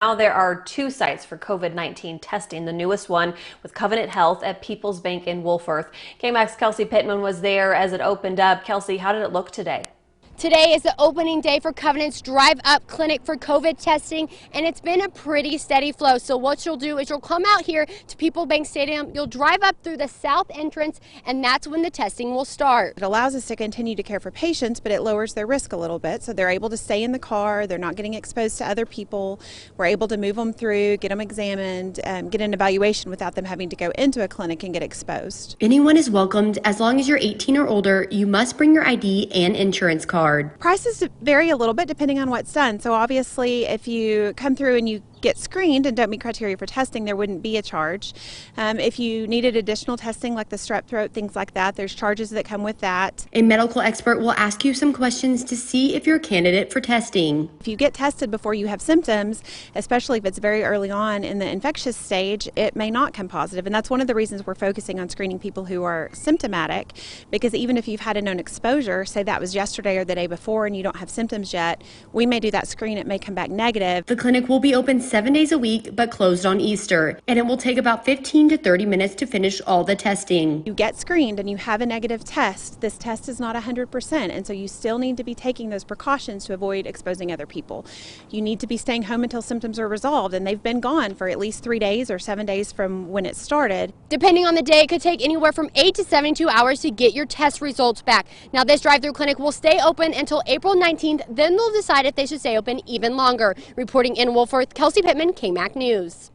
Now there are two sites for COVID-19 testing, the newest one with Covenant Health at People's Bank in Wolfforth. KMAC's Kelsey Pittman was there as it opened up. Kelsey, how did it look today? Today is the opening day for Covenant's drive-up clinic for COVID testing, and it's been a pretty steady flow. So what you'll do is you'll come out here to People's Bank Stadium, you'll drive up through the south entrance, and that's when the testing will start. It allows us to continue to care for patients, but it lowers their risk a little bit. So they're able to stay in the car, they're not getting exposed to other people. We're able to move them through, get them examined, get an evaluation without them having to go into a clinic and get exposed. Anyone is welcomed. As long as you're 18 or older, you must bring your ID and insurance card. Prices vary a little bit depending on what's done. So obviously if you come through and you get screened and don't meet criteria for testing, there wouldn't be a charge. If you needed additional testing like the strep throat, things like that, there's charges that come with that. A medical expert will ask you some questions to see if you're a candidate for testing. If you get tested before you have symptoms, especially if it's very early on in the infectious stage, it may not come positive. And that's one of the reasons we're focusing on screening people who are symptomatic, because even if you've had a known exposure, say that was yesterday or the day before and you don't have symptoms yet, we may do that screen, it may come back negative. The clinic will be open 7 days a week, but closed on Easter, and it will take about 15 to 30 minutes to finish all the testing. You get screened and you have a negative test. This test is not 100%, and so you still need to be taking those precautions to avoid exposing other people. You need to be staying home until symptoms are resolved, and they've been gone for at least 3 days or 7 days from when it started. Depending on the day, it could take anywhere from 8 to 72 hours to get your test results back. Now, this drive-through clinic will stay open until April 19th. Then they'll decide if they should stay open even longer. Reporting in Wolfforth, Kelsey Pittman, KMAC News.